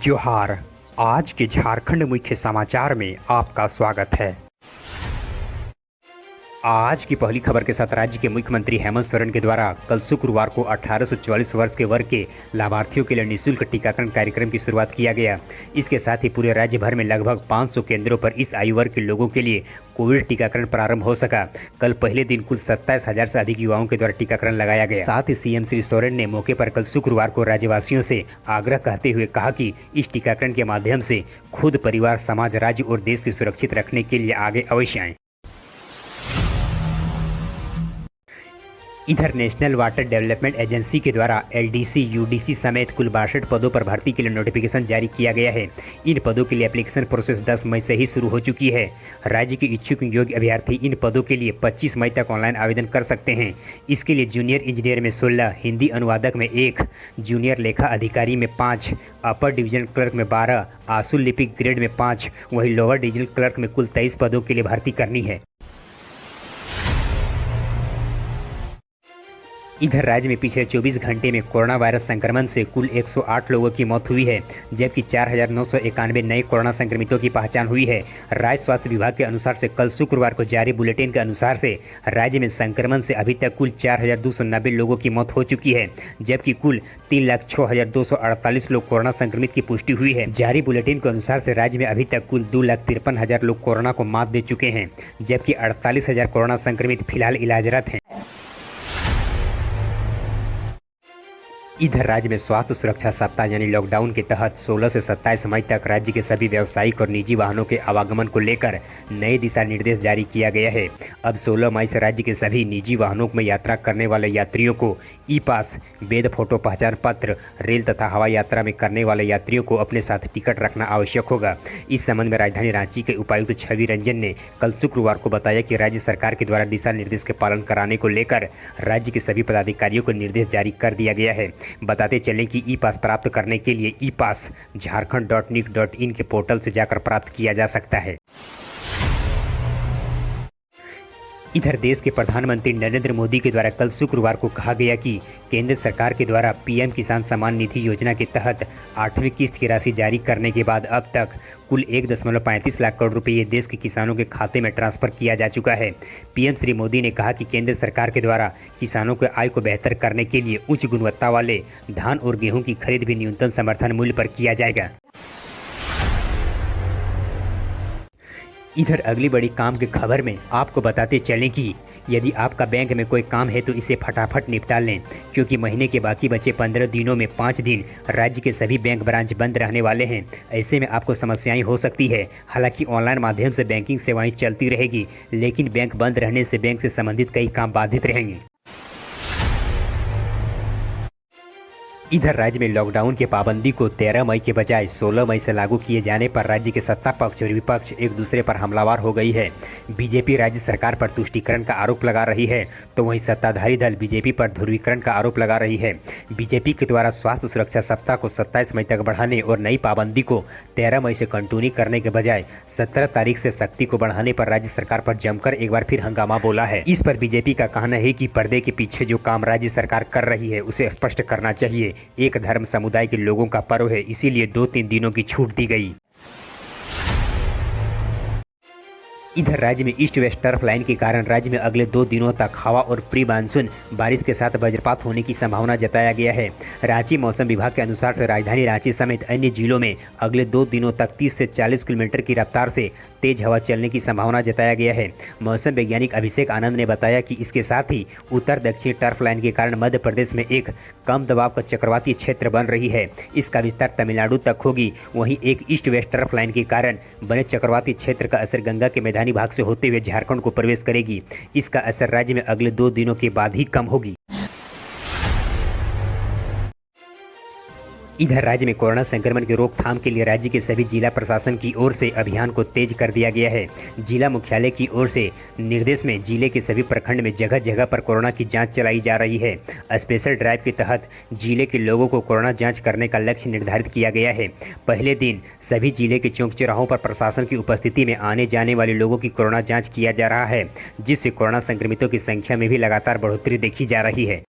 जोहार। आज के झारखंड मुख्य समाचार में आपका स्वागत है। आज की पहली खबर के साथ राज्य के मुख्यमंत्री हेमंत सोरेन के द्वारा कल शुक्रवार को 18 से 44 वर्ष के वर्ग के लाभार्थियों के लिए निःशुल्क टीकाकरण कार्यक्रम की शुरुआत किया गया। इसके साथ ही पूरे राज्य भर में लगभग 500 केंद्रों पर इस आयु वर्ग के लोगों के लिए कोविड टीकाकरण प्रारंभ हो सका। कल पहले दिन कुल 27,000 से अधिक युवाओं के द्वारा टीकाकरण लगाया गया। साथ ही सीएम श्री सोरेन ने मौके पर कल शुक्रवार को राज्यवासियों से आग्रह करते हुए कहा कि इस टीकाकरण के माध्यम से खुद, परिवार, समाज, राज्य और देश को सुरक्षित रखने के लिए आगे अवश्य आएं। इधर नेशनल वाटर डेवलपमेंट एजेंसी के द्वारा एलडीसी, यूडीसी समेत कुल 62 पदों पर भर्ती के लिए नोटिफिकेशन जारी किया गया है। इन पदों के लिए एप्लीकेशन प्रोसेस 10 मई से ही शुरू हो चुकी है। राज्य के इच्छुक योग्य अभ्यर्थी इन पदों के लिए 25 मई तक ऑनलाइन आवेदन कर सकते हैं। इसके लिए जूनियर इंजीनियर में 16, हिंदी अनुवादक में 1, जूनियर लेखा अधिकारी में 5, अपर डिवीजन क्लर्क में 12, आशु लिपिक ग्रेड में 5, वहीं लोअर डिवीजन क्लर्क में कुल 23 पदों के लिए भर्ती करनी है। इधर राज्य में पिछले 24 घंटे में कोरोना वायरस संक्रमण से कुल 108 लोगों की मौत हुई है, जबकि 4,991 नए कोरोना संक्रमितों की पहचान हुई है। राज्य स्वास्थ्य विभाग के अनुसार से कल शुक्रवार को जारी बुलेटिन के अनुसार से राज्य में संक्रमण से अभी तक कुल 4,290 लोगों की मौत हो चुकी है, जबकि कुल 3,06,248 लोग कोरोना संक्रमित की पुष्टि हुई है। जारी बुलेटिन के अनुसार से राज्य में अभी तक कुल 2,53,000 लोग कोरोना को मात दे चुके हैं, जबकि 48,000 कोरोना संक्रमित फिलहाल इलाजरत हैं। इधर राज्य में स्वास्थ्य सुरक्षा सप्ताह यानी लॉकडाउन के तहत 16 से 27 मई तक राज्य के सभी व्यावसायिक और निजी वाहनों के आवागमन को लेकर नए दिशा निर्देश जारी किया गया है। अब 16 मई से राज्य के सभी निजी वाहनों में यात्रा करने वाले यात्रियों को ई पास, वैध फोटो पहचान पत्र, रेल तथा हवाई यात्रा में करने वाले यात्रियों को अपने साथ टिकट रखना आवश्यक होगा। इस संबंध में राजधानी रांची के उपायुक्त छवि रंजन ने कल शुक्रवार को बताया कि राज्य सरकार के द्वारा दिशा निर्देश के पालन कराने को लेकर राज्य के सभी पदाधिकारियों को निर्देश जारी कर दिया गया है। बताते चलें कि ई पास प्राप्त करने के लिए ई पास jharkhand.nic.in के पोर्टल से जाकर प्राप्त किया जा सकता है। इधर देश के प्रधानमंत्री नरेंद्र मोदी के द्वारा कल शुक्रवार को कहा गया कि केंद्र सरकार के द्वारा पीएम किसान सम्मान निधि योजना के तहत 8वीं किस्त की राशि जारी करने के बाद अब तक कुल 1.35 लाख करोड़ रुपये देश के किसानों के खाते में ट्रांसफर किया जा चुका है। पीएम श्री मोदी ने कहा कि केंद्र सरकार के द्वारा किसानों के आय को बेहतर करने के लिए उच्च गुणवत्ता वाले धान और गेहूं की खरीद भी न्यूनतम समर्थन मूल्य पर किया जाएगा। इधर अगली बड़ी काम की खबर में आपको बताते चलें कि यदि आपका बैंक में कोई काम है तो इसे फटाफट निपटा लें, क्योंकि महीने के बाकी बचे 15 दिनों में 5 दिन राज्य के सभी बैंक ब्रांच बंद रहने वाले हैं। ऐसे में आपको समस्याएं हो सकती है। हालांकि ऑनलाइन माध्यम से बैंकिंग सेवाएं चलती रहेगी, लेकिन बैंक बंद रहने से बैंक से संबंधित कई काम बाधित रहेंगे। इधर राज्य में लॉकडाउन के पाबंदी को 13 मई के बजाय 16 मई से लागू किए जाने पर राज्य के सत्ता पक्ष और विपक्ष एक दूसरे पर हमलावर हो गई है। बीजेपी राज्य सरकार पर तुष्टीकरण का आरोप लगा रही है, तो वहीं सत्ताधारी दल बीजेपी पर ध्रुवीकरण का आरोप लगा रही है। बीजेपी के द्वारा स्वास्थ्य सुरक्षा सप्ताह को 27 मई तक बढ़ाने और नई पाबंदी को 13 मई से कंटिन्यू करने के बजाय 17 तारीख से सख्ती को बढ़ाने पर राज्य सरकार पर जमकर एक बार फिर हंगामा बोला है। इस पर बीजेपी का कहना है कि पर्दे के पीछे जो काम राज्य सरकार कर रही है उसे स्पष्ट करना चाहिए। एक धर्म समुदाय के लोगों का पर्व है, इसीलिए 2-3 दिनों की छूट दी गई। इधर राज्य में ईस्ट वेस्ट टर्फ लाइन के कारण राज्य में अगले 2 दिनों तक हवा और प्री मानसून बारिश के साथ वज्रपात होने की संभावना जताया गया है। रांची मौसम विभाग के अनुसार से राजधानी रांची समेत अन्य जिलों में अगले 2 दिनों तक 30 से 40 किलोमीटर की रफ्तार से तेज हवा चलने की संभावना जताया गया है। मौसम वैज्ञानिक अभिषेक आनंद ने बताया कि इसके साथ ही उत्तर दक्षिणी टर्फ लाइन के कारण मध्य प्रदेश में एक कम दबाव का चक्रवाती क्षेत्र बन रही है। इसका विस्तार तमिलनाडु तक होगी। वहीं एक ईस्ट वेस्ट टर्फ लाइन के कारण बने चक्रवाती क्षेत्र का असर गंगा के मैदानी भाग से होते हुए झारखंड को प्रवेश करेगी। इसका असर राज्य में अगले 2 दिनों के बाद ही कम होगी। इधर राज्य में कोरोना संक्रमण की रोकथाम के लिए राज्य के सभी जिला प्रशासन की ओर से अभियान को तेज कर दिया गया है। जिला मुख्यालय की ओर से निर्देश में जिले के सभी प्रखंड में जगह जगह पर कोरोना की जांच चलाई जा रही है। स्पेशल ड्राइव के तहत जिले के लोगों को कोरोना जांच करने का लक्ष्य निर्धारित किया गया है। पहले दिन सभी जिले के चौक चौराहों पर प्रशासन की उपस्थिति में आने जाने वाले लोगों की कोरोना जाँच किया जा रहा है, जिससे कोरोना संक्रमितों की संख्या में भी लगातार बढ़ोतरी देखी जा रही है।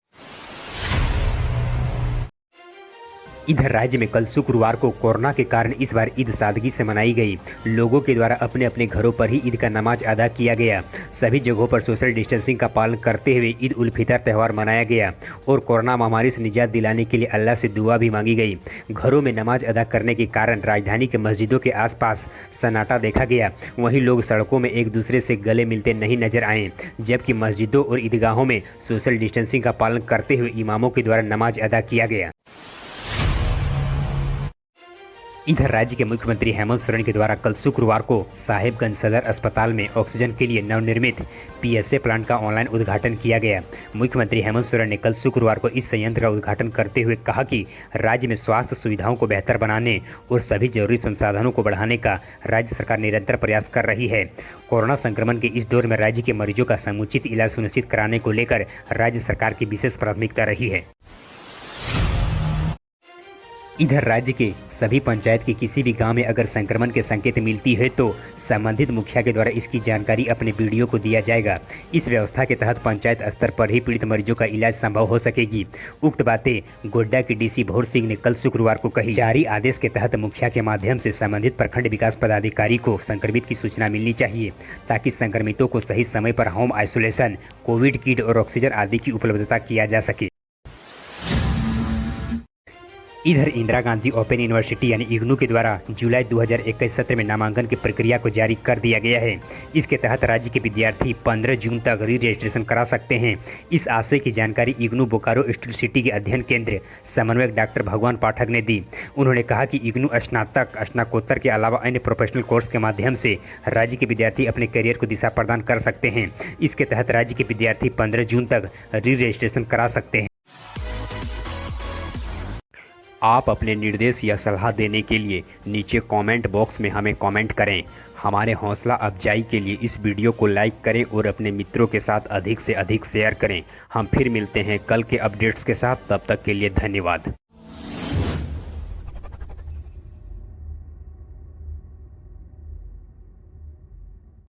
इधर राज्य में कल शुक्रवार को कोरोना के कारण इस बार ईद सादगी से मनाई गई। लोगों के द्वारा अपने अपने घरों पर ही ईद का नमाज अदा किया गया। सभी जगहों पर सोशल डिस्टेंसिंग का पालन करते हुए ईद उल फितर त्यौहार मनाया गया और कोरोना महामारी से निजात दिलाने के लिए अल्लाह से दुआ भी मांगी गई। घरों में नमाज अदा करने के कारण राजधानी के मस्जिदों के आसपास सन्नाटा देखा गया। वहीं लोग सड़कों में एक दूसरे से गले मिलते नहीं नजर आए, जबकि मस्जिदों और ईदगाहों में सोशल डिस्टेंसिंग का पालन करते हुए इमामों के द्वारा नमाज अदा किया गया। इधर राज्य के मुख्यमंत्री हेमंत सोरेन के द्वारा कल शुक्रवार को साहिबगंज सदर अस्पताल में ऑक्सीजन के लिए नवनिर्मित पीएसए प्लांट का ऑनलाइन उद्घाटन किया गया। मुख्यमंत्री हेमंत सोरेन ने कल शुक्रवार को इस संयंत्र का उद्घाटन करते हुए कहा कि राज्य में स्वास्थ्य सुविधाओं को बेहतर बनाने और सभी जरूरी संसाधनों को बढ़ाने का राज्य सरकार निरंतर प्रयास कर रही है। कोरोना संक्रमण के इस दौर में राज्य के मरीजों का समुचित इलाज सुनिश्चित कराने को लेकर राज्य सरकार की विशेष प्राथमिकता रही है। इधर राज्य के सभी पंचायत के किसी भी गांव में अगर संक्रमण के संकेत मिलती है तो संबंधित मुखिया के द्वारा इसकी जानकारी अपने वीडियो को दिया जाएगा। इस व्यवस्था के तहत पंचायत स्तर पर ही पीड़ित मरीजों का इलाज संभव हो सकेगी। उक्त बातें गोड्डा के डीसी भोर सिंह ने कल शुक्रवार को कही। जारी आदेश के तहत मुखिया के माध्यम से संबंधित प्रखंड विकास पदाधिकारी को संक्रमित की सूचना मिलनी चाहिए ताकि संक्रमितों को सही समय पर होम आइसोलेशन, कोविड किट और ऑक्सीजन आदि की उपलब्धता किया जा सके। इधर इंदिरा गांधी ओपन यूनिवर्सिटी यानी इग्नू के द्वारा जुलाई 2021 सत्र में नामांकन की प्रक्रिया को जारी कर दिया गया है। इसके तहत राज्य के विद्यार्थी 15 जून तक री रजिस्ट्रेशन करा सकते हैं। इस आशय की जानकारी इग्नू बोकारो स्टील सिटी के अध्ययन केंद्र समन्वयक डॉक्टर भगवान पाठक ने दी। उन्होंने कहा कि इग्नू स्नातक, स्नातकोत्तर के अलावा अन्य प्रोफेशनल कोर्स के माध्यम से राज्य के विद्यार्थी अपने करियर को दिशा प्रदान कर सकते हैं। इसके तहत राज्य के विद्यार्थी 15 जून तक री रजिस्ट्रेशन करा सकते हैं। आप अपने निर्देश या सलाह देने के लिए नीचे कमेंट बॉक्स में हमें कमेंट करें। हमारे हौसला अफजाई के लिए इस वीडियो को लाइक करें और अपने मित्रों के साथ अधिक से अधिक शेयर करें। हम फिर मिलते हैं कल के अपडेट्स के साथ, तब तक के लिए धन्यवाद।